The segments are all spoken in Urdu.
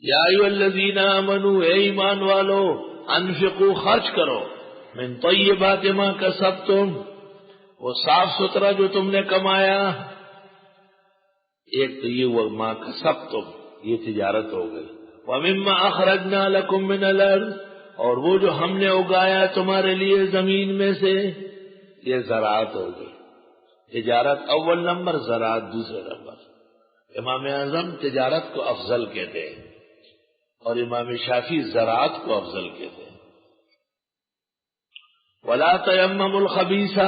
یا ایھا الذین آمنوا، اے ایمان والو، انفقوا خرچ کرو، من طیبات ما کسبتم، وہ صاف ستھرا جو تم نے کمایا. ایک تو یہ وہ ما کسبتم، یہ تجارت ہو گئی. ومما اخرجنا لکم من الارض، اور وہ جو ہم نے اگایا تمہارے لیے زمین میں سے، یہ زراعت ہو گئی. تجارت اول نمبر، زراعت دوسرے نمبر. امام اعظم تجارت کو افضل کہتے ہیں اور امام شافعی زراعت کو افضل کہتے ہیں. ولا تیمموا الخبیث،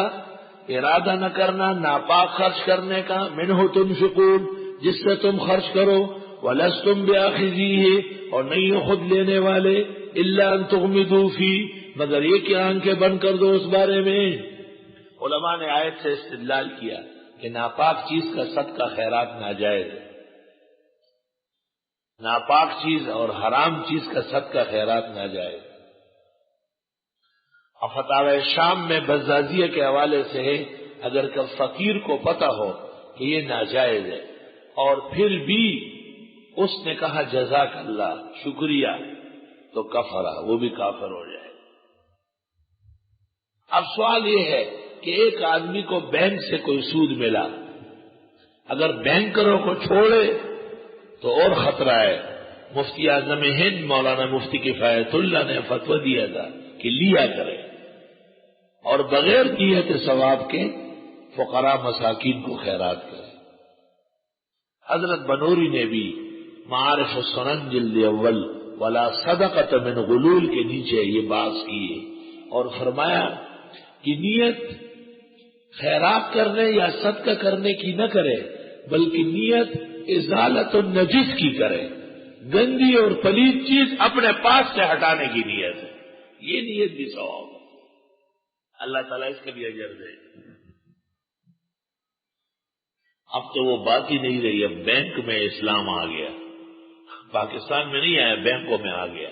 ارادہ نہ کرنا ناپاک خرچ کرنے کا، منہ تنفقون، جس سے تم خرچ کرو، ولستم بآخذیہ، اور نہیں ہو خود لینے والے، الا ان تغمضوا فیہ، مگر یہ کہ آنکھیں بند کر دو اس بارے میں. علماء نے آیت سے استدلال کیا کہ ناپاک چیز کا صدقہ خیرات ناجائز ہے. ناپاک چیز اور حرام چیز کا صدقہ خیرات ناجائز. اور فتاوی شام میں بزازیہ کے حوالے سے ہے، اگر کہ فقیر کو پتہ ہو کہ یہ ناجائز ہے اور پھر بھی اس نے کہا جزاک اللہ، شکریہ، تو کفرہ، وہ بھی کافر ہو جائے. اب سوال یہ ہے کہ ایک آدمی کو بینک سے کوئی سود ملا، اگر بینکروں کو چھوڑے تو اور خطرہ ہے. مفتی اعظم ہند مولانا مفتی کفایت اللہ نے فتویٰ دیا تھا کہ لیا کرے اور بغیر نیت ثواب کے فقراء مساکین کو خیرات کرے. حضرت بنوری نے بھی معارف السنن جلد اول ولا صدقۃ من غلول کے نیچے یہ بات کی ہے اور فرمایا کہ نیت خیرات کرنے یا صدقہ کرنے کی نہ کرے، بلکہ نیت ازالت النجس کی کرے. گندی اور پلید چیز اپنے پاس سے ہٹانے کی نیت ہے، یہ نیت بھی ثواب ہے. اللہ تعالیٰ اس کا بھی اجر دے. اب تو وہ بات ہی نہیں رہی، اب بینک میں اسلام آ گیا. پاکستان میں نہیں آیا، بینکوں میں آ گیا،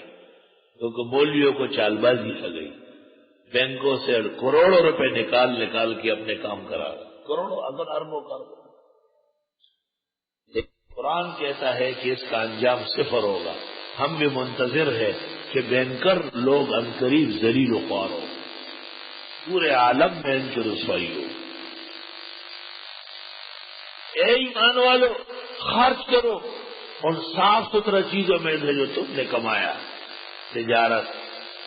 کیونکہ مولویوں کو چال بازی آ گئی. بینکوں سے کروڑوں روپے نکال کے اپنے کام کرا رہا، کروڑوں اگر اربوں کا. قرآن کہتا ہے کہ اس کا انجام صفر ہوگا. ہم بھی منتظر ہیں کہ بینکر لوگ عنقریب ذلیل و خوار ہو، پورے عالم میں ان کی رسوائی ہو. اے ایمان والو، خرچ کرو ان صاف ستھرا چیزوں میں سے جو تم نے کمایا، تجارت،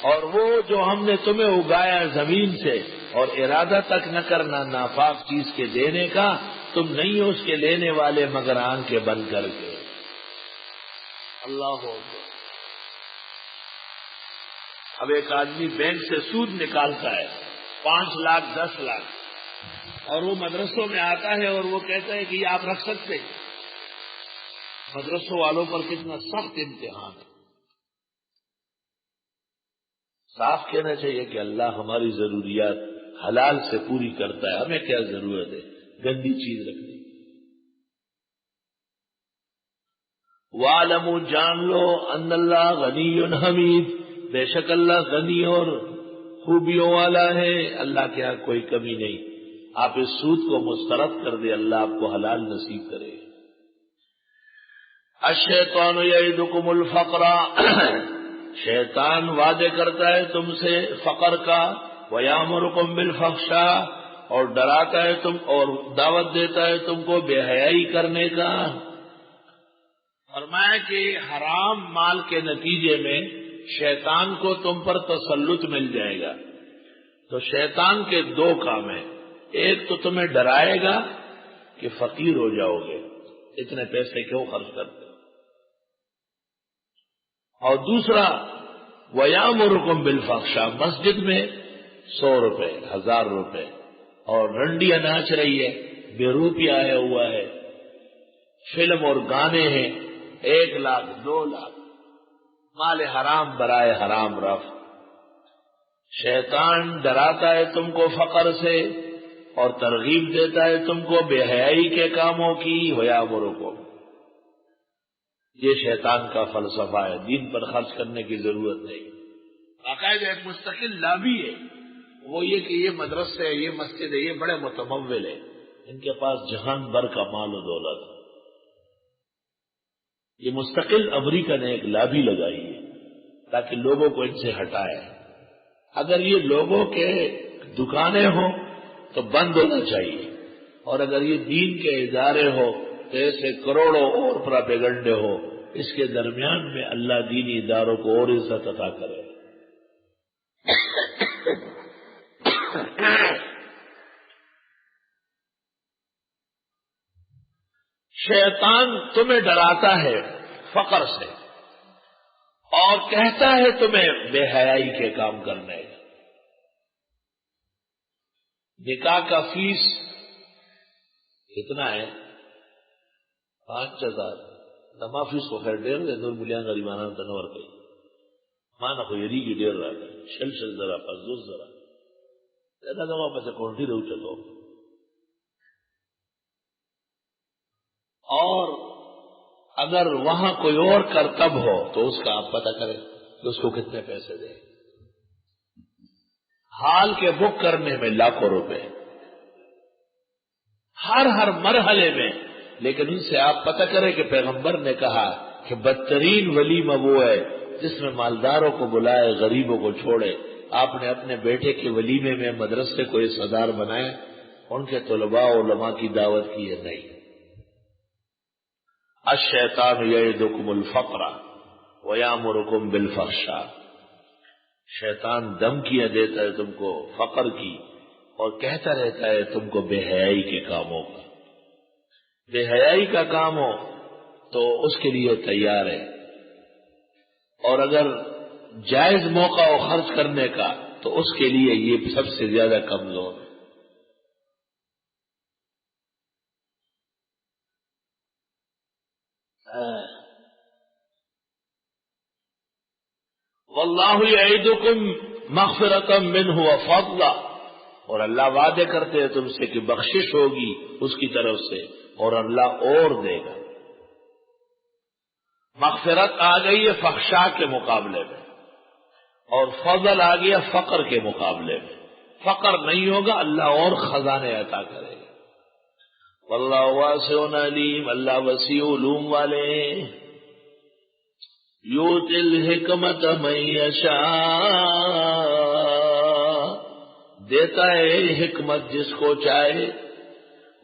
اور وہ جو ہم نے تمہیں اگایا زمین سے، اور ارادہ تک نہ کرنا ناپاک چیز کے دینے کا، تم نہیں ہو اس کے لینے والے مگر آنکھیں بند کر کے. اللہ اکبر. اب ایک آدمی بینک سے سود نکالتا ہے 5 لاکھ 10 لاکھ، اور وہ مدرسوں میں آتا ہے اور وہ کہتا ہے کہ یہ آپ رکھ سکتے. مدرسوں والوں پر کتنا سخت امتحان ہے. صاف کہنا چاہیے کہ اللہ ہماری ضروریات حلال سے پوری کرتا ہے، ہمیں کیا ضرورت ہے گندی چیز رکھنے. وَاعْلَمُوا، جان لو، ان اللہ غنی حمید، بے شک اللہ غنی اور خوبیوں والا ہے، اللہ کے یہاں کوئی کمی نہیں. آپ اس سود کو مسترد کر دیں، اللہ آپ کو حلال نصیب کرے. الشیطان یعدکم الفقر، شیطان وعدے کرتا ہے تم سے فقر کا، ویامرکم بالفحشاء، اور ڈراتا ہے تم اور دعوت دیتا ہے تم کو بے حیائی کرنے کا. فرمایا کہ حرام مال کے نتیجے میں شیطان کو تم پر تسلط مل جائے گا. تو شیطان کے 2 کام ہیں، ایک تو تمہیں ڈرائے گا کہ فقیر ہو جاؤ گے، اتنے پیسے کیوں خرچ کرتے ہو، اور دوسرا وَيَأْمُرُكُمْ بِالْفَحْشَاء، مسجد میں 100 روپے 1000 روپے اور رنڈیاں ناچ رہی ہے، بے روپیہ آیا ہوا ہے، فلم اور گانے ہیں، 1 لاکھ 2 لاکھ، مال حرام برائے حرام رفع. شیطان ڈراتا ہے تم کو فقر سے اور ترغیب دیتا ہے تم کو بے حیائی کے کاموں کی. وَيَأْمُرُكُمْ، یہ شیطان کا فلسفہ ہے. دین پر خرچ کرنے کی ضرورت نہیں. باقاعدہ ایک مستقل لابی ہے، وہ یہ کہ یہ مدرسے ہے، یہ مسجد ہے، یہ بڑے متمول ہیں، ان کے پاس جہان بھر کا مال و دولت. یہ مستقل امریکہ نے ایک لابی لگائی ہے تاکہ لوگوں کو ان سے ہٹائے. اگر یہ لوگوں کے دکانیں ہوں تو بند ہونا چاہیے، اور اگر یہ دین کے ادارے ہو تو ایسے کروڑوں اور پراپیگنڈے ہو، اس کے درمیان میں اللہ دینی اداروں کو اور عزت عطا کرے. شیطان تمہیں ڈراتا ہے فقر سے اور کہتا ہے تمہیں بے حیائی کے کام کرنے. نکاح کا فیس کتنا ہے؟ 5000. نما فیس کو خیر ڈیر دے نور ملیاں غریبانہ تنور کئی مانا کو یری کی ڈیر رہا ہے شل ذرا پس دوست ذرا زیادہ نما پس کونٹی رہو چلو. اور اگر وہاں کوئی اور کرتب ہو تو اس کا آپ پتہ کریں کہ اس کو کتنے پیسے دیں. حال کے بک کرنے میں لاکھوں روپے ہر مرحلے میں. لیکن ان سے آپ پتہ کریں کہ پیغمبر نے کہا کہ بدترین ولیمہ وہ ہے جس میں مالداروں کو بلائے غریبوں کو چھوڑے. آپ نے اپنے بیٹے کے ولیمے میں مدرسے کو اس صدار بنائے، ان کے طلباء علماء کی دعوت کی ہے نہیں. الشیطان یعدکم الفقر ویامرکم بالفحشاء. شیطان دھمکیاں دیتا ہے تم کو فقر کی اور کہتا رہتا ہے تم کو بے حیائی کے کاموں کا. بے حیائی کا کام ہو تو اس کے لیے تیار ہے، اور اگر جائز موقع ہو خرچ کرنے کا تو اس کے لیے یہ سب سے زیادہ کمزور ہے. واللہ یعدکم مغفرۃ منہ وفضلا. اور اللہ وعدے کرتے ہیں تم سے کہ بخشش ہوگی اس کی طرف سے اور اللہ اور دے گا. مغفرت آ گئی ہے فحشاء کے مقابلے میں، اور فضل آ گیا فقر کے مقابلے میں. فقر نہیں ہوگا، اللہ اور خزانے عطا کرے گا. واللہ واسع علیم. اللہ وسیع علوم والے ہیں. یؤتی الحکمت من یشاء. دیتا ہے حکمت جس کو چاہے.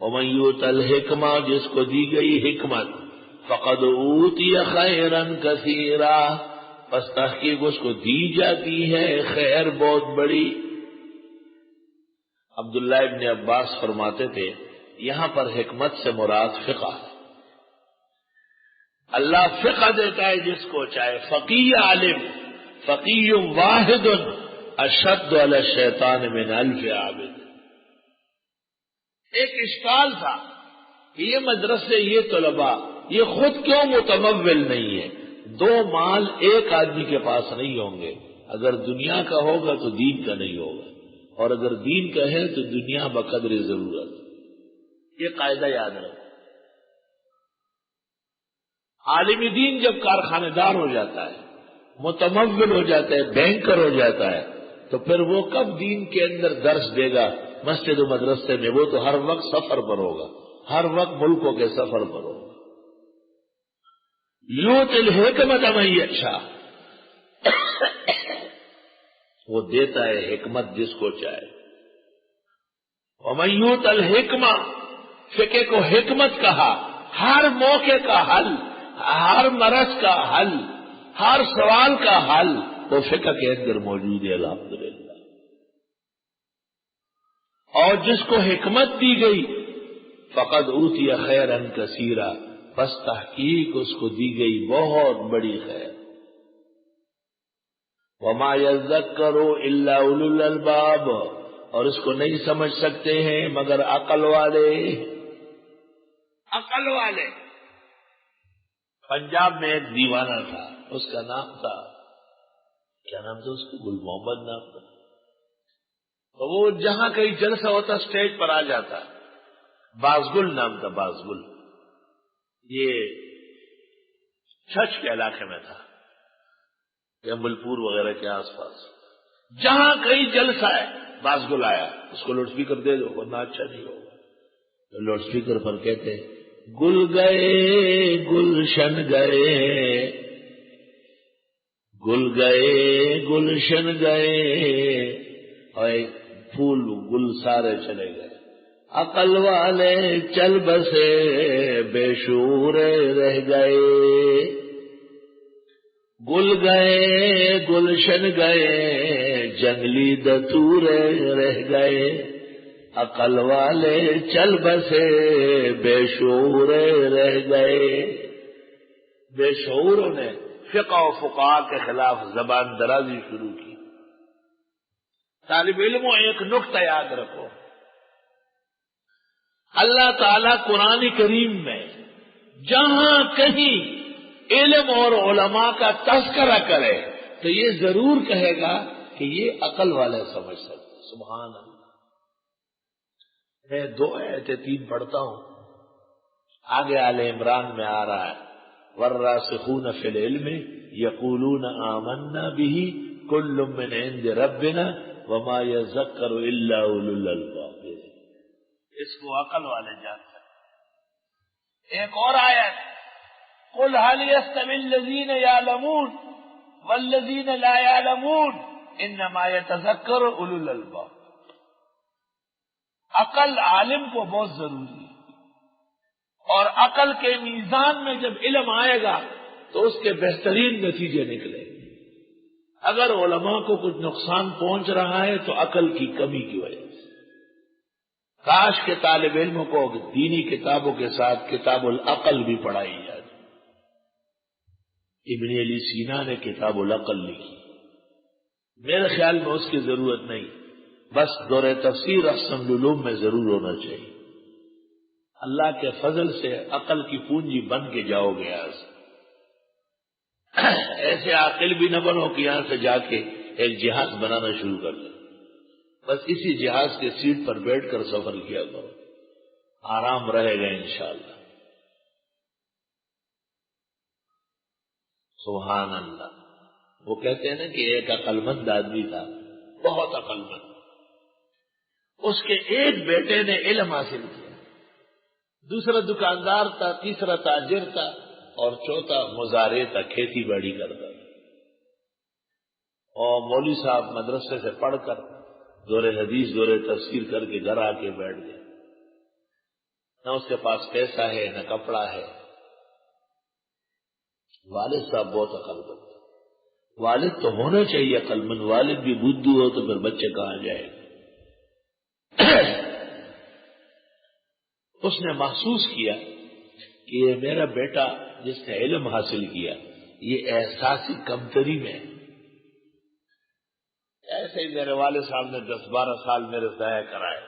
ومن یؤت الحکمہ، جس کو دی گئی حکمت، فقد اوتی خیرا کثیرا، پس تحقیق اس کو دی جاتی ہے خیر بہت بڑی. عبداللہ ابن عباس فرماتے تھے یہاں پر حکمت سے مراد فقہ ہے. اللہ فقہ دیتا ہے جس کو چاہے. فقیہ عالم، فقیہ واحد اشد علی الشیطان من 1000 عابد. ایک اشکال تھا کہ یہ مدرسے، یہ طلباء، یہ خود کیوں متمول نہیں ہے؟ 2 مال ایک آدمی کے پاس نہیں ہوں گے. اگر دنیا کا ہوگا تو دین کا نہیں ہوگا، اور اگر دین کا ہے تو دنیا بقدر ضرورت. یہ قاعدہ یاد رکھو. عالم دین جب کارخانے دار ہو جاتا ہے، متمول ہو جاتا ہے، بینکر ہو جاتا ہے، تو پھر وہ کب دین کے اندر درس دے گا مسجد و مدرسے میں؟ وہ تو ہر وقت سفر پر ہوگا، ہر وقت ملکوں کے سفر پر ہوگا. یؤتی الحکمت من یشاء. وہ دیتا ہے حکمت جس کو چاہے. ومن یؤت الحکمہ، فقہ کو حکمت کہا. ہر موقع کا حل، ہر مرض کا حل، ہر سوال کا حل وہ فقہ کے اندر موجود ہے الحمدللہ. اور جس کو حکمت دی گئی فقد اوتی خیرا کثیرا، بس تحقیق اس کو دی گئی بہت بڑی خیر. وما یذکر الا اولو الالباب. اور اس کو نہیں سمجھ سکتے ہیں مگر عقل والے. عقل والے. پنجاب میں ایک دیوانہ تھا، اس کا نام تھا، کیا نام تھا اس کا؟ گل محمد نام تھا. تو وہ جہاں کہیں جلسہ ہوتا اسٹیج پر آ جاتا. بازگل نام تھا، بازگل. یہ چھچ کے علاقے میں تھا، جمبل پور وغیرہ کے آس پاس. جہاں کہیں جلسہ ہے بازگل آیا، اس کو لاؤڈ اسپیکر دے دو ورنہ اچھا نہیں ہوگا. تو لاؤڈ اسپیکر پر کہتے گل گئے گلشن گئے، گل گئے گلشن گئے، اور پھول گل سارے چلے گئے۔ عقل والے چل بسے بے شعور رہ گئے، گل گئے گلشن گئے جنگلی دتور رہ گئے، عقل والے چل بسے بے شعور رہ گئے۔ بے شعوروں نے فقہ و فقہاء کے خلاف زبان درازی شروع کی۔ طالب علموں ایک نقطہ یاد رکھو، اللہ تعالیٰ قرآن کریم میں جہاں کہیں علم اور علماء کا تذکرہ کرے تو یہ ضرور کہے گا کہ یہ عقل والے سمجھ سکتے۔ سبحان اللہ۔ میں 2 آیتیں 3 پڑھتا ہوں، آگے آل عمران میں آ رہا ہے والراسخون فی العلم یقولون آمنا به کل من عند ربنا وما یذکر الا اولو الالباب۔ اس کو عقل والے جانتے ہیں۔ ایک اور آیت قل هل يستوي الذين يعلمون والذين لا يعلمون انما يتذكر اولو الالباب۔ عقل عالم کو بہت ضروری ہے، اور عقل کے میزان میں جب علم آئے گا تو اس کے بہترین نتیجے نکلیں گے۔ اگر علماء کو کچھ نقصان پہنچ رہا ہے تو عقل کی کمی کی وجہ سے۔ کاش کے طالب علموں کو دینی کتابوں کے ساتھ کتاب العقل بھی پڑھائی جائے۔ ابن علی سینا نے کتاب العقل لکھی، میرے خیال میں اس کی ضرورت نہیں، بس دور تفسیر احسن العلوم میں ضرور ہونا چاہیے۔ اللہ کے فضل سے عقل کی پونجی بن کے جاؤ گے آج۔ ایسے عاقل بھی نہ بنو کہ یہاں سے جا کے ایک جہاز بنانا شروع کر دیں، بس اسی جہاز کے سیٹ پر بیٹھ کر سفر کیا کرو، آرام رہے گا انشاءاللہ۔ سبحان اللہ۔ وہ کہتے ہیں نا کہ ایک عقل مند آدمی تھا، بہت عقل مند، اس کے ایک بیٹے نے علم حاصل کیا، دوسرا دکاندار تھا، تیسرا تاجر تھا، اور چوتھا مزارع تھا، کھیتی باڑی کرتا تھا۔ اور مولوی صاحب مدرسے سے پڑھ کر دور حدیث دور تفسیر کر کے گھر آ کے بیٹھ گئے، نہ اس کے پاس پیسہ ہے نہ کپڑا ہے۔ والد صاحب بہت عقل مند تھے، والد تو ہونا چاہیے عقل مند، والد بھی بدھو ہو تو پھر بچے کہاں جائے۔ اس نے محسوس کیا کہ یہ میرا بیٹا جس نے علم حاصل کیا یہ احساسی کمتری میں ہے۔ ایسے ہی میرے والد صاحب نے 10-12 سال میرے ضائع کرائے۔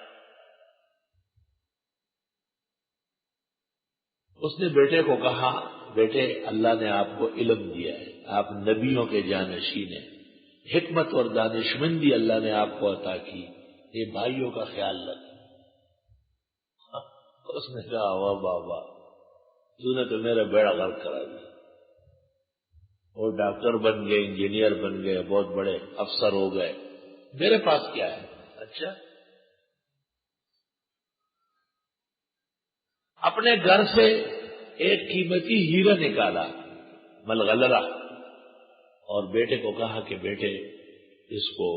اس نے بیٹے کو کہا، بیٹے اللہ نے آپ کو علم دیا ہے، آپ نبیوں کے جانشین ہیں، حکمت اور دانشمندی اللہ نے آپ کو عطا کی، یہ بھائیوں کا خیال رکھ۔ اس نے کہا واہ بابا، تو نے تو میرا بیڑا غرق کرا دیا۔ وہ ڈاکٹر بن گئے، انجینئر بن گئے، بہت بڑے افسر ہو گئے، میرے پاس کیا ہے؟ اچھا، اپنے گھر سے ایک قیمتی ہیرا نکالا، ملغلرہ، اور بیٹے کو کہا کہ بیٹے اس کو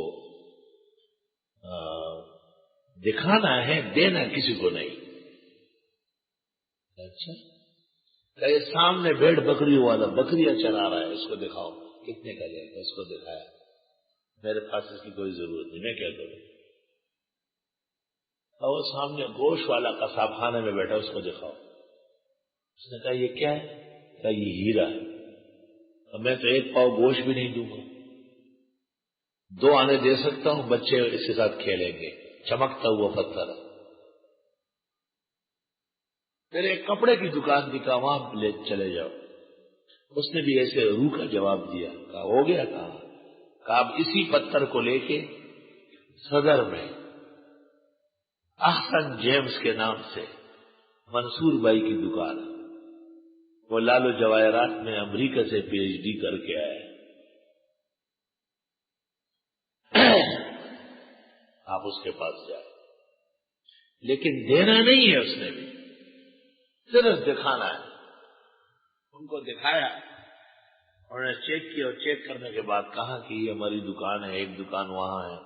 دکھانا ہے، دینا کسی کو نہیں۔ اچھا، کہ سامنے بھیڑ بکریوں والا بکریاں چلا رہا ہے، اس کو دکھاؤ کتنے کا لے گا۔ اس کو دکھایا، میرے پاس اس کی کوئی ضرورت نہیں، میں کیا کروں۔ اور وہ سامنے گوشت والا قصاب خانے میں بیٹھا، اس کو دکھاؤ۔ اس نے کہا یہ کیا ہے؟ کہا یہ ہیرا ہے۔ اور میں تو 1 پاؤ گوشت بھی نہیں دوں گا، 2 آنے دے سکتا ہوں، بچے اس کے ساتھ کھیلیں گے، چمکتا ہوا پتھر ہے۔ پھر ایک کپڑے کی دکان دکھا، وہاں لے چلے جاؤ۔ اس نے بھی ایسے روح کا جواب دیا، کہا ہو گیا۔ کہا اب اسی پتھر کو لے کے صدر میں احسن جیمز کے نام سے منصور بھائی کی دکان ہے، وہ لالو جواہرات میں امریکہ سے PhD کر کے آیا ہے، آپ اس کے پاس جائیں، لیکن دینا نہیں ہے اس نے بھی۔ صرف دکھانا ہے. ان کو دکھایا، انہوں نے چیک کیا اور چیک کرنے کے بعد کہا کہ یہ ہماری دکان ہے، ایک دکان وہاں ہے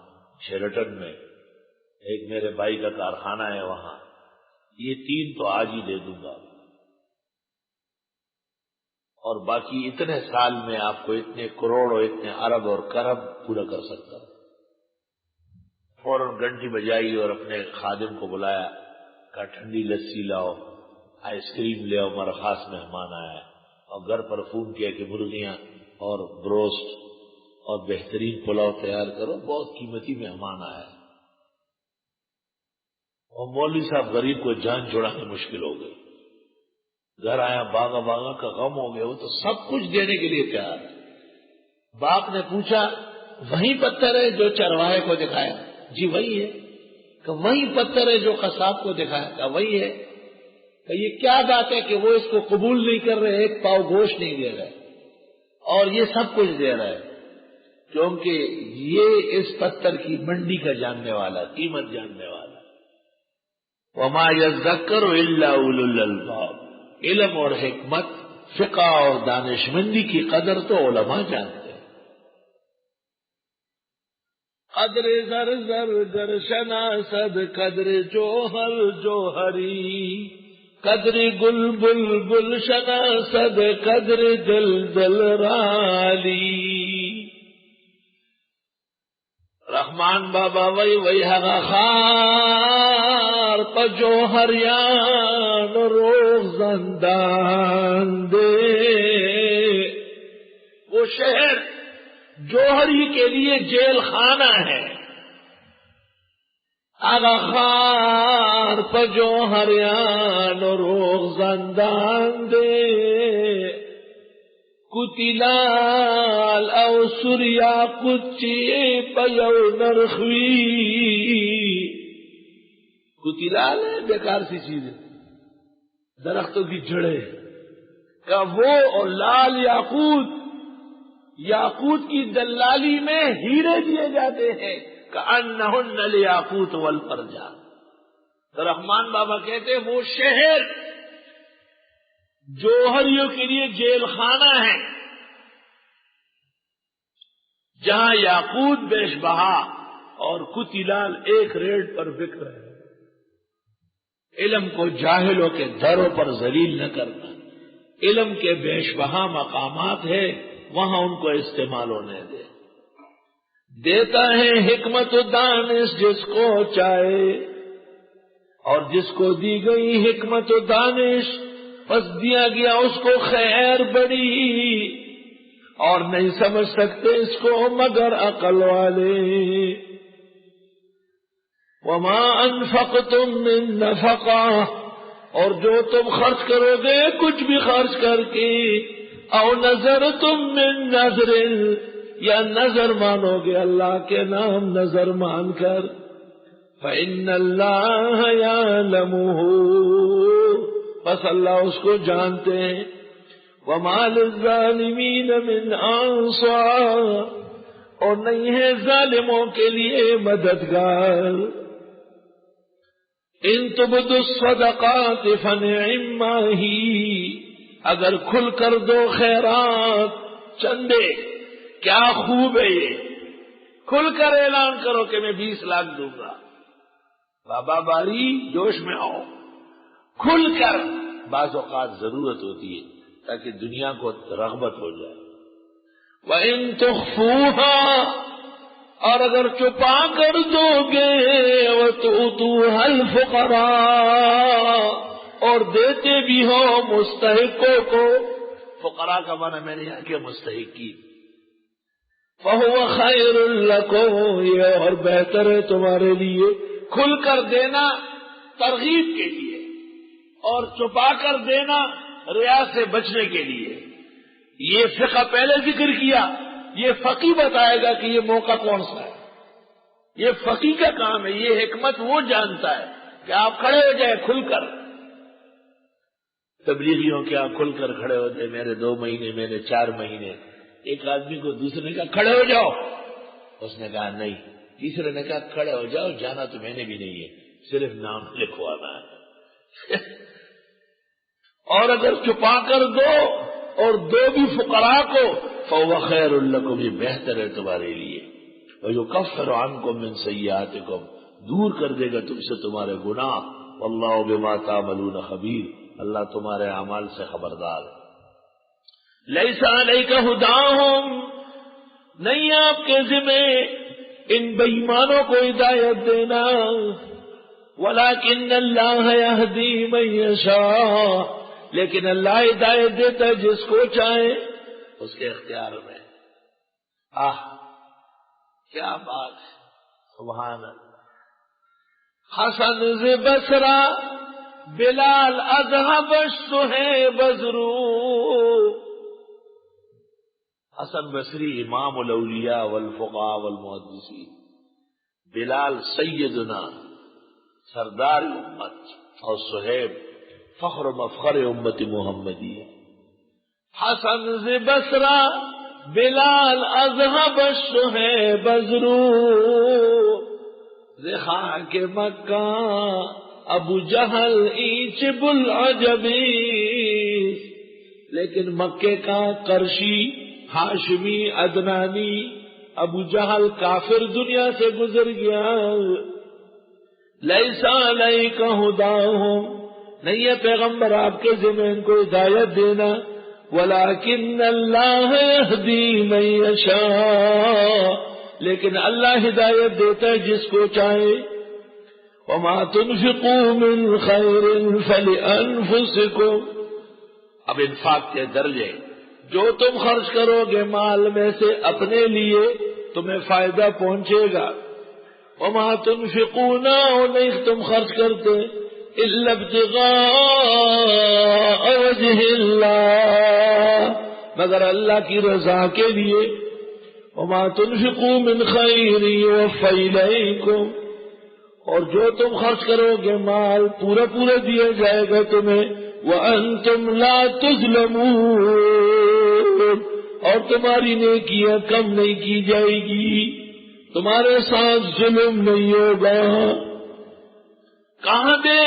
شیرٹن میں، ایک میرے بھائی کا کارخانہ ہے وہاں، یہ 3 تو آج ہی دے دوں گا، اور باقی اتنے سال میں آپ کو اتنے کروڑ اور اتنے ارب اور کرب پورا کر سکتا ہوں. فوراً گھنٹی بجائی اور اپنے خادم کو بلایا، کہا ٹھنڈی لسی لاؤ، آئس کریم لے آؤ، ہمارا خاص مہمان آیا ہے، اور گھر پر فون کیا کہ مرغیاں اور بروسٹ اور بہترین پلاؤ تیار کرو، بہت قیمتی مہمان آیا ہے. اور مولوی صاحب غریب کو جان چھڑانے مشکل ہو گئی. گھر آیا، باغا باغا کا غم ہو گیا، وہ تو سب کچھ دینے کے لیے تیار ہے. باپ نے پوچھا وہی پتھر ہے جو چرواہے کو دکھایا؟ جی وہی ہے. کہ وہی پتھر ہے جو قصاب کو دکھایا؟ کہ وہی ہے. کہ یہ کیا بات ہے کہ وہ اس کو قبول نہیں کر رہے، ایک پاؤ گوشت نہیں دے رہے اور یہ سب کچھ دے رہا ہے؟ کیونکہ یہ اس پتھر کی منڈی کا جاننے والا، قیمت جاننے والا. وما یذکر الا اولو الالباب. علم اور حکمت، فقہ اور دانشمندی کی قدر تو علماء جانتے ہیں. قدر زر زر زر شناسد، قدر جوہر جوہری، قدر گل بل بل شناسد، قدر دل دل رالی. رحمان بابا وی ہگا خار پجو ہریان روح زندان دے. وہ شہر جوہری کے لیے جیل خانہ ہے. آگا خار پجو ہریان روح زندان دے. کتلال او سوریا کچی پیو نرخوی. کتلال ہے بیکار سی چیز ہے، درختوں کی جڑیں کا وہ، اور لال یاقوت، یاقوت کی دلالی میں ہیرے دیے جاتے ہیں کأنہن الیاقوت والمرجان. تو رحمان بابا کہتے ہیں وہ شہر جوہریوں کے لیے جیل خانہ ہے، جہاں یاقوت بیش بہا اور کتلال ایک ریٹ پر بک رہے ہیں. علم کو جاہلوں کے دروں پر ذلیل نہ کرنا. علم کے بیش بہا مقامات ہے، وہاں ان کو استعمال ہونے دے. دیتا ہے حکمت و دانش جس کو چاہے، اور جس کو دی گئی حکمت و دانش پس دیا گیا اس کو خیر بڑی، اور نہیں سمجھ سکتے اس کو مگر عقل والے. وما انفقتم من نفقہ، اور جو تم خرچ کرو گے کچھ بھی خرچ کر کے، او نظرتم من نظر، یا نظر مانو گے اللہ کے نام نظر مان کر، فإن اللہ یعلمہ، بس اللہ اس کو جانتے ہیں. وما للظالمین من انصار، اور نہیں ہے ظالموں کے لیے مددگار. ان تبدوا الصدقات فنعما ہی، اگر کھل کر دو خیرات چندے کیا خوب ہے. یہ کھل کر اعلان کرو کہ میں 20 لاکھ دوں گا. بابا باری جوش میں آؤ. کھل کر، بعض اوقات ضرورت ہوتی ہے تاکہ دنیا کو رغبت ہو جائے. وَإِن تُخْفُوهَا، اور اگر چھپا کر دو گے، وَتُؤْتُوهَا الْفُقَرَاءَ، اور دیتے بھی ہو مستحقوں کو. فقراء کا معنی میں نے یہاں کیا مستحقین. فَهُوَ خَيْرٌ لَكُمْ، یہ اور بہتر ہے تمہارے لیے. کھل کر دینا ترغیب کے لیے، اور چھپا کر دینا ریا سے بچنے کے لیے. یہ فقہ پہلے ذکر کیا، یہ فقی بتائے گا کہ یہ موقع کون سا ہے. یہ فقی کا کام ہے، یہ حکمت وہ جانتا ہے کہ آپ کھڑے ہو جائے کھل کر. تبلیغیوں کیا کھل کر کھڑے ہوتے، میرے 2 مہینے، میرے 4 مہینے. ایک آدمی کو دوسرے نے کہا کھڑے ہو جاؤ، اس نے کہا نہیں. تیسرے نے کہا کھڑے ہو جاؤ، جانا تو میں نے بھی نہیں ہے، صرف نام لکھوانا ہے. اور اگر چھپا کر دو اور دو بھی فقراء کو فهو خیر لکم، یہ بہتر ہے تمہارے لیے. ویکفر عنکم من سیئاتکم، دور کر دے گا تم سے تمہارے گناہ. واللہ بما تعملون خبیر، اللہ تمہارے اعمال سے خبردار ہے. لیس علیک ھداھم، نہیں آپ کے ذمہ ان بے ایمانوں کو ہدایت دینا. ولکن اللہ یہدی من یشاء، لیکن اللہ ہدایت دیتا ہے جس کو چاہے، اس کے اختیار میں. کیا بات ہے، سبحان اللہ. حسن ز بصرہ بلال اذهب الصہیب ازرو. حسن بصری امام الاولیاء والفقہاء والمحدثین، بلال سیدنا سردار امت، اور صہیب فخر و مفخر امت محمدی. حسن ز بصرہ بلال اذهب الصہیب ازرو. ذخا کے مکہ ابو جہل ایچ بلعجبی، لیکن مکے کا قرشی ہاشمی عدنانی ابو جہل کافر دنیا سے گزر گیا. لیس علیک ھداھم، نہیں ہے پیغمبر آپ کے ذمہ ان کو ہدایت دینا. ولکن اللہ یہدی من یشاء، لیکن اللہ ہدایت دیتا ہے جس کو چاہے. وما تنفقوا من خیر فلانفسکم، اب انفاق کے درجے، جو تم خرچ کرو گے مال میں سے اپنے لیے تمہیں فائدہ پہنچے گا. وما تنفقون، اور نہیں تم خرچ کرتے الا ابتغاء وجہ اللہ، مگر اللہ کی رضا کے لیے. وما تنفقوا من خیر یوفی الیکم، اور جو تم خرچ کرو گے مال پورا پورا دیا جائے گا تمہیں. وانتم لا تظلمون، اور تمہاری نیکیاں کم نہیں کی جائے گی، تمہارے ساتھ ظلم نہیں ہوگا. کہاں دے؟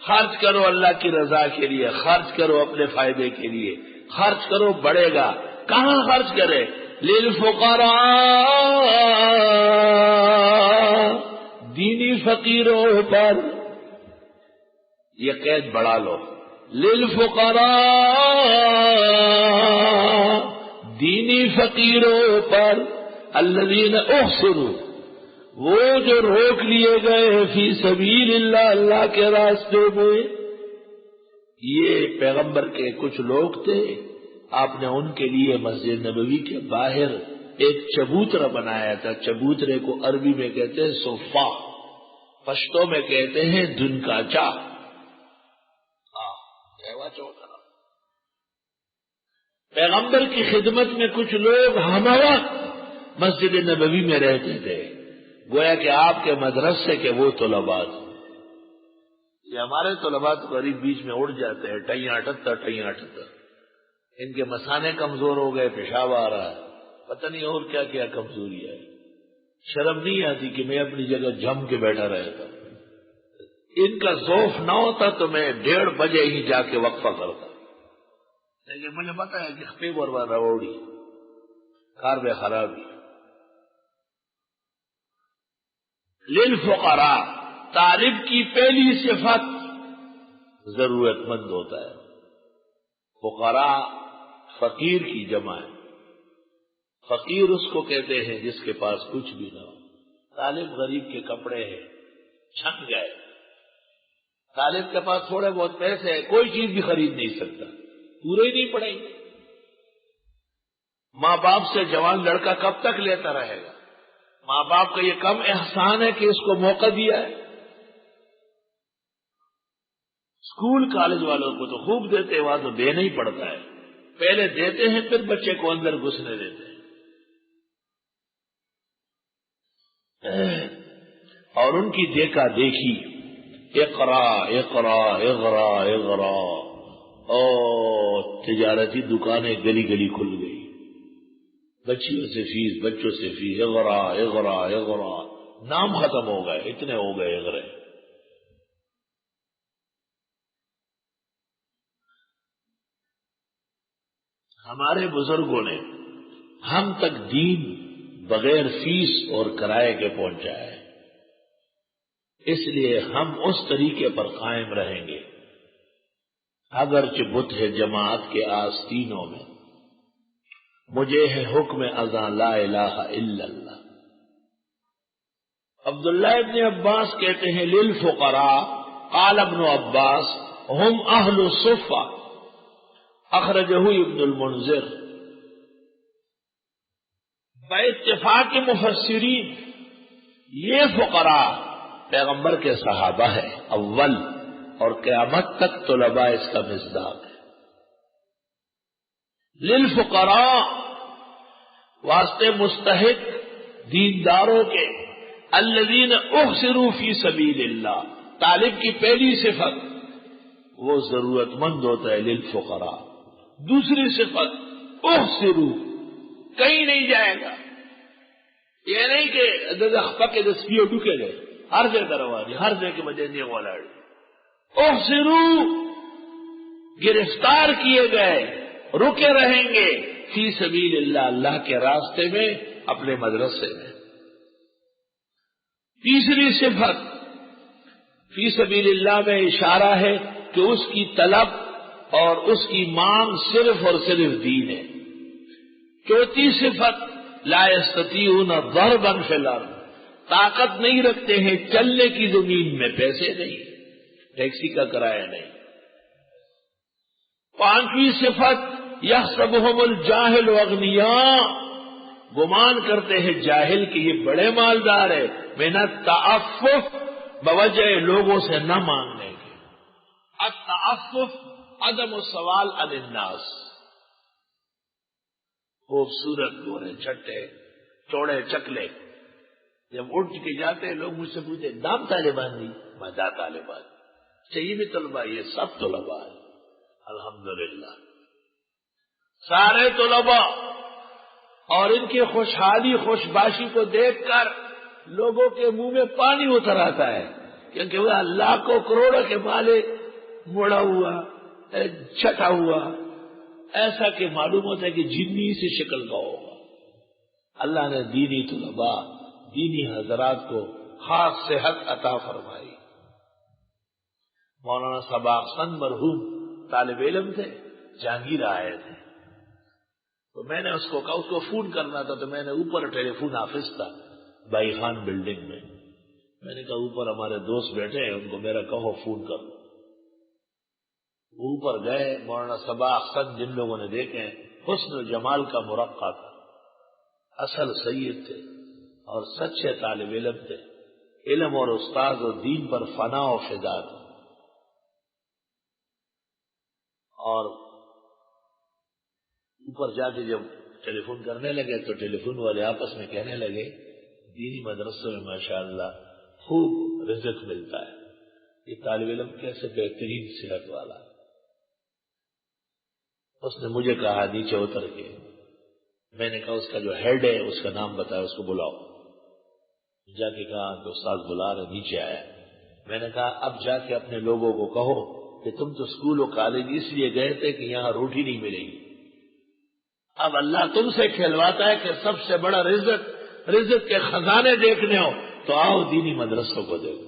خرچ کرو اللہ کی رضا کے لیے، خرچ کرو اپنے فائدے کے لیے، خرچ کرو بڑھے گا. کہاں خرچ کرے؟ للفقراء، دینی فقیروں پر، یہ قید بڑھا لو. للفقراء، دینی فقیروں پر. الذین احصروا، وہ جو روک لیے گئے فی سبیل اللہ، اللہ کے راستے میں. یہ پیغمبر کے کچھ لوگ تھے، آپ نے ان کے لیے مسجد نبوی کے باہر ایک چبوترا بنایا تھا. چبوترے کو عربی میں کہتے ہیں صفا، پشتو میں کہتے ہیں دن کا چا. پیغمبر کی خدمت میں کچھ لوگ ہم وقت مسجد نبوی میں رہتے تھے، گویا کہ آپ کے مدرسے کے وہ طلباء تھے. یہ ہمارے طلباء تو قریب بیچ میں اڑ جاتے ہیں، ٹائیاں اٹھتر. ان کے مثانے کمزور ہو گئے، پیشاب آ رہا ہے، پتہ نہیں اور کیا کیا کمزوری ہے. شرم نہیں آتی کہ میں اپنی جگہ جم کے بیٹھا رہتا. ان کا ذوف نہ ہوتا تو میں 1:30 بجے ہی جا کے وقفہ کرتا، لیکن مجھے پتا ہے کہ خیبر و روڑی کار بے خرابی. للفقراء، طالب کی پہلی صفت ضرورت مند ہوتا ہے. فقراء فقیر کی جمع ہے. فقیر اس کو کہتے ہیں جس کے پاس کچھ بھی نہ ہو. طالب غریب کے کپڑے ہیں، چھن گئے. طالب کے پاس تھوڑے بہت پیسے ہیں، کوئی چیز بھی خرید نہیں سکتا، پورے ہی نہیں پڑیں گے. ماں باپ سے جوان لڑکا کب تک لیتا رہے گا؟ ماں باپ کا یہ کم احسان ہے کہ اس کو موقع دیا ہے. اسکول کالج والوں کو تو خوب دیتے، وہاں تو دینا ہی پڑتا ہے. پہلے دیتے ہیں پھر بچے کو اندر گھسنے دیتے ہیں. اور ان کی دیکھا دیکھی، اقرا اقرا اقرا اقرا، اور تجارتی دکانیں گلی گلی کھل گئی. بچیوں سے فیس، بچوں سے فیس، اقرا اقرا اقرا، نام ختم ہو گئے، اتنے ہو گئے اقرے. ہمارے بزرگوں نے ہم تک دین بغیر فیس اور کرائے کے پہنچایا ہے، اس لیے ہم اس طریقے پر قائم رہیں گے، اگرچہ بت ہے جماعت کے آستینوں میں، مجھے ہے حکم اذاں لا الہ الا اللہ۔ عبداللہ ابن عباس کہتے ہیں للفقراء قال ابن عباس ہم اہل الصفہ، اخرجہ ابن المنذر۔ باتفاق مفسرین یہ فقراء پیغمبر کے صحابہ ہے اول، اور قیامت تک طلباء اس کا مصداق ہے۔ للفقراء واسطے مستحق دینداروں کے، الذین احصروا فی سبیل اللہ، طالب کی پہلی صفت وہ ضرورت مند ہوتا ہے للفقراء، دوسری صفت احصروا، کہیں نہیں جائے گا، یہ نہیں کہ دسپیو ڈکے گئے ہر جگہ روانی، ہر جگہ کے مجھے نہیں والا احصروا، گرفتار کیے گئے، رکے رہیں گے فی سبیل اللہ، اللہ کے راستے میں، اپنے مدرسے میں۔ تیسری صفت فی سبیل اللہ میں اشارہ ہے کہ اس کی طلب اور اس کی مانگ صرف اور صرف دین ہے۔ چوتھی صفت لا یستطیعون ضربا فی الارض، طاقت نہیں رکھتے ہیں چلنے کی زمین میں، پیسے نہیں، ٹیکسی کا کرایہ نہیں۔ پانچویں صفت یحسبہم الجاہل اغنیاء، گمان کرتے ہیں جاہل کہ یہ بڑے مالدار ہے، من التعفف، بوجہ لوگوں سے نہ مانگنے کے۔ التعفف عدم السوال عن الناس، خوبصورت گورے چھٹے چوڑے چکلے، جب اٹھ کے جاتے ہیں لوگ مجھ سے پوچھتے نام طالبان نہیں، میں دا طالبان، چاہیے بھی طلبا، یہ سب طلبا ہے الحمدللہ، سارے طلبا، اور ان کی خوشحالی خوشباشی کو دیکھ کر لوگوں کے منہ میں پانی اتر آتا ہے، کیونکہ وہ لاکھوں کروڑوں کے مالک مڑا ہوا چھٹا ہوا، ایسا کہ معلوم ہوتا ہے کہ جنی سی شکل کا ہوگا۔ اللہ نے دینی طلبا، دینی حضرات کو خاص صحت عطا فرمائی۔ مولانا صبا احسن مرحوم طالب علم تھے، جہانگیر آئے تھے، تو میں نے اس کو کہا، اس کو فون کرنا تھا، تو میں نے اوپر ٹیلی فون آفس تھا بائی خان بلڈنگ میں نے کہا اوپر ہمارے دوست بیٹھے ہیں، ان کو میرا کہو فون کر لو۔ اوپر گئے، مولانا صبا احسن جن لوگوں نے دیکھے حسن و جمال کا مرقع تھا، اصل سید تھے اور سچے طالب علم تھے، علم اور استاد اور دین پر فنا و فدا تھے۔ اور اوپر جا کے جب ٹیلی فون کرنے لگے تو ٹیلی فون والے آپس میں کہنے لگے دینی مدرسوں میں ماشاءاللہ خوب رزق ملتا ہے، یہ طالب علم کیسے بہترین صحت والا ہے۔ اس نے مجھے کہا نیچے اتر کے، میں نے کہا اس کا جو ہیڈ ہے اس کا نام بتایا، اس کو بلاؤ۔ جا کے کہا کہ استاد بلا رہے، نیچے آیا۔ میں نے کہا اب جا کے اپنے لوگوں کو کہو کہ تم تو اسکول و کالج اس لیے گئے تھے کہ یہاں روٹی نہیں ملے گی، اب اللہ تم سے کھلواتا ہے کہ سب سے بڑا رزق کے خزانے دیکھنے ہو تو آؤ دینی مدرسوں کو دیکھو۔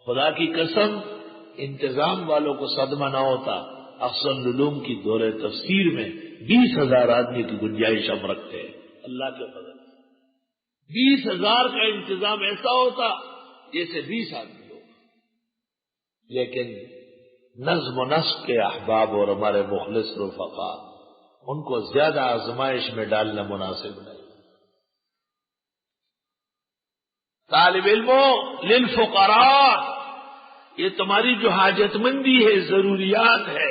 خدا کی قسم انتظام والوں کو صدمہ نہ ہوتا، احسن العلوم کی دورہ تفسیر میں 20,000 آدمی کی گنجائش ہم رکھتے ہیں، اللہ کے فضل 20,000 کا انتظام ایسا ہوتا جیسے 20 آدمی ہو، لیکن نظم و نسق کے احباب اور ہمارے مخلص رفقا ان کو زیادہ آزمائش میں ڈالنا مناسب نہیں۔ طالب علموں للفقراء، یہ تمہاری جو حاجت مندی ہے، ضروریات ہے،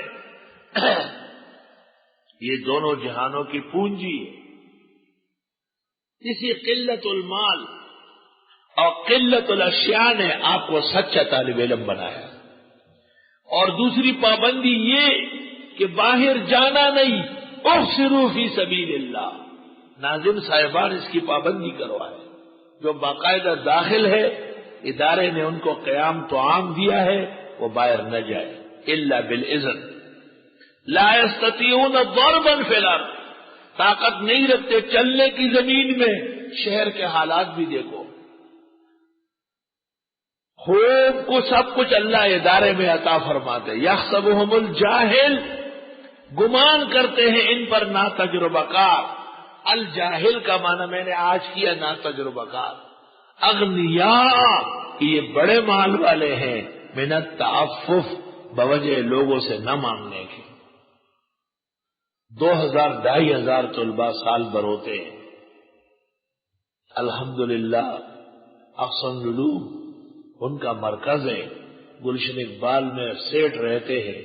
یہ دونوں جہانوں کی پونجی ہے۔ اسی قلت المال اور قلت الاشیاء نے آپ کو سچا طالب علم بنایا، اور دوسری پابندی یہ کہ باہر جانا نہیں، احصروا فی سبیل اللہ، ناظم صاحبان اس کی پابندی کروائے، جو باقاعدہ داخل ہے ادارے نے ان کو قیام تو عام دیا ہے، وہ باہر نہ جائے الا بالاذن۔ لا یستطیعون ضربا فی الارض، طاقت نہیں رکھتے چلنے کی زمین میں. شہر کے حالات بھی دیکھو، خوب کو سب کچھ اللہ ادارے میں عطا فرماتے. یحسبہم الجاہل، گمان کرتے ہیں ان پر نا تجربہ کار. الجاہل کا معنی میں نے آج کیا نا تجربہ کار. اغنیاء، یہ بڑے مال والے ہیں. من التعفف، بوجہ لوگوں سے نہ مانگنے کے. 2000-2500 طلباء سال بھر ہوتے ہیں. الحمدللہ احسن العلوم ان کا مرکز ہے. گلشن اقبال میں سیٹ رہتے ہیں.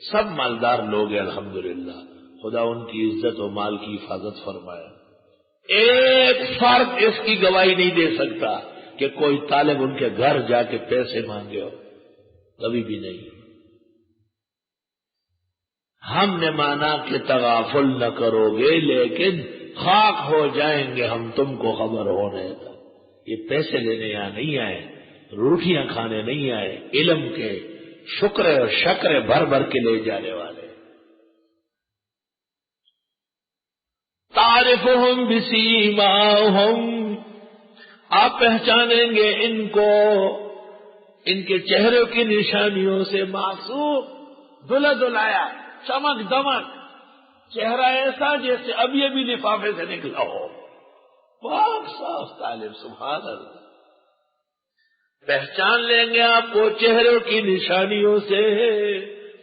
سب مالدار لوگ ہیں الحمدللہ. خدا ان کی عزت و مال کی حفاظت فرمائے. ایک فرد اس کی گواہی نہیں دے سکتا کہ کوئی طالب ان کے گھر جا کے پیسے مانگے ہو، کبھی بھی نہیں. ہم نے مانا کہ تغافل نہ کرو گے، لیکن خاک ہو جائیں گے ہم تم کو خبر ہونے تک. یہ پیسے لینے یہاں نہیں آئے، روٹیاں کھانے نہیں آئے، علم کے شکر اور شکر بھر بھر کے لے جانے والے. تعرفہم بسیماہم، آپ پہچانیں گے ان کو ان کے چہروں کی نشانیوں سے. معصوم، دلہا دلایا، چمک دمک، چہرہ ایسا جیسے اب یہ بھی لفافے سے نکلا ہو. پاک صاف طالب، سبحان اللہ. پہچان لیں گے آپ کو چہروں کی نشانیوں سے.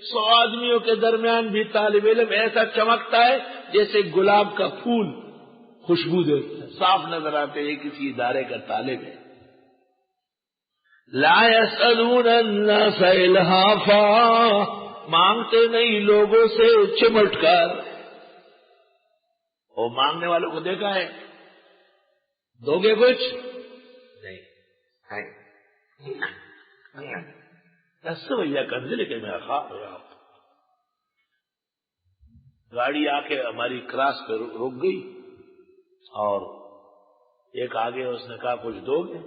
100 آدمیوں کے درمیان بھی طالب علم ایسا چمکتا ہے جیسے گلاب کا پھول خوشبو دیتا ہے، صاف نظر آتے ہیں کسی ادارے کا طالب ہے. لا يسألون الناس الحافا، مانگتے نہیں لوگوں سے چمٹ کر. وہ مانگنے والوں کو دیکھا ہے؟ دو گے کچھ نہیں. دس بھیا کنزلے کے میں خواب ہے. آپ گاڑی آ کے ہماری کراس پہ رک گئی اور ایک آگے اس نے کہا کچھ دو گے.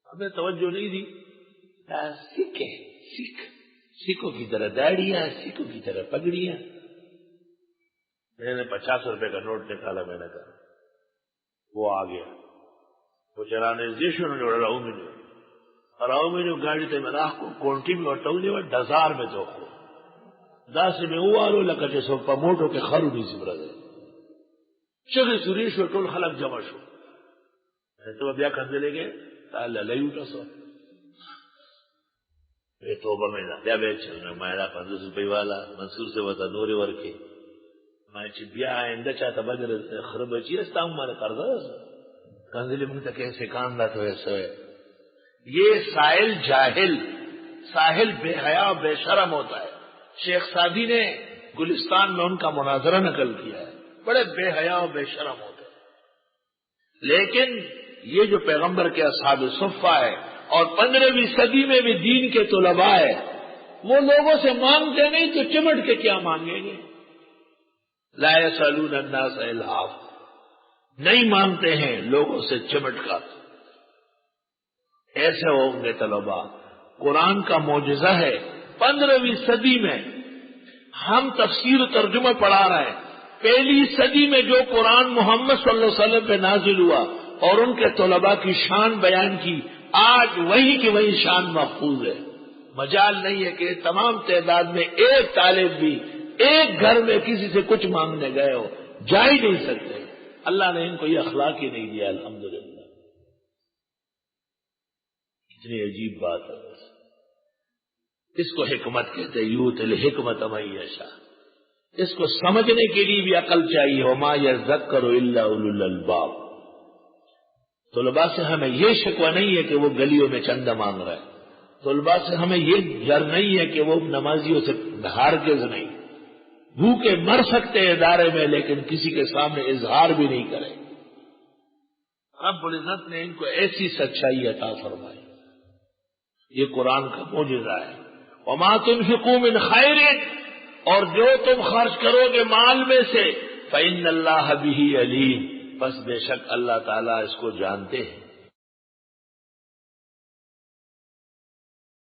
ہمیں توجہ نہیں دی. سکھوں کی طرح داڑیاں، سکھوں کی طرح پگڑیاں. میں نے 50 روپے کا نوٹ نکالا. میں نے کہا وہ آ گیا. وہ چلانے دیشوں جو راؤ میں گاڑی تے میں کو کونٹی میں اور ڈزار میں تو داس میں وہ لگا سو پموٹو کے خرو نہیں سمرا دے چلے سریش اور ٹول خلق جمع شو. تو بیا کندے لے گئے لئی اٹھا سو تو بمینا بیا بے چلنا مائرا 500 روپے والا منصور سے وتا نورے ورکے میں چ بیا آئندہ چاہتا بدر خرب چی رستا ہمارے قرضہ کنزلی منگتا کیسے کام دا تو ایسا ہے. یہ سائل جاہل، ساحل بے حیا بے شرم ہوتا ہے. شیخ سعدی نے گلستان میں ان کا مناظرہ نقل کیا ہے. بڑے بے حیا و بے شرم ہوتے ہیں. لیکن یہ جو پیغمبر کے اصحاب صفہ ہے اور 15ویں صدی میں بھی دین کے طلباء ہے، وہ لوگوں سے مانگتے نہیں تو چمٹ کے کیا مانگیں گے. لا یسألون الناس الحاف، نہیں مانگتے ہیں لوگوں سے چمٹ کر. ایسے ہوں گے طلباء. قرآن کا معجزہ ہے 15ویں صدی میں ہم تفسیر و ترجمہ پڑھا رہے ہیں. پہلی صدی میں جو قرآن محمد صلی اللہ علیہ وسلم پہ نازل ہوا اور ان کے طلباء کی شان بیان کی، آج وہی کی وہی شان محفوظ ہے. مجال نہیں ہے کہ تمام تعداد میں ایک طالب بھی ایک گھر میں کسی سے کچھ مانگنے گئے ہو، جا ہی نہیں سکتے. اللہ نے ان کو یہ اخلاق ہی نہیں دیا. الحمدللہ. اتنی عجیب بات ہے. اس کو حکمت کہتے ہیں. یوت الحکمت من یشاء. اس کو سمجھنے کے لیے بھی عقل چاہیے. وما یذکر الا اولو الالباب. طلباء سے ہمیں یہ شکوہ نہیں ہے کہ وہ گلیوں میں چندہ مانگ رہا ہے. طلباء سے ہمیں یہ ڈر نہیں ہے کہ وہ نمازیوں سے ہرگز نہیں. بھوکے مر سکتے ادارے میں لیکن کسی کے سامنے اظہار بھی نہیں کرے. رب العزت نے ان کو ایسی سچائی عطا فرمائی. یہ قرآن کا معجزہ ہے. وما تنفقوا من خیر، اور جو تم خرچ کرو گے مال میں سے، فإن اللہ بہ علیم، بس بے شک اللہ تعالیٰ اس کو جانتے ہیں.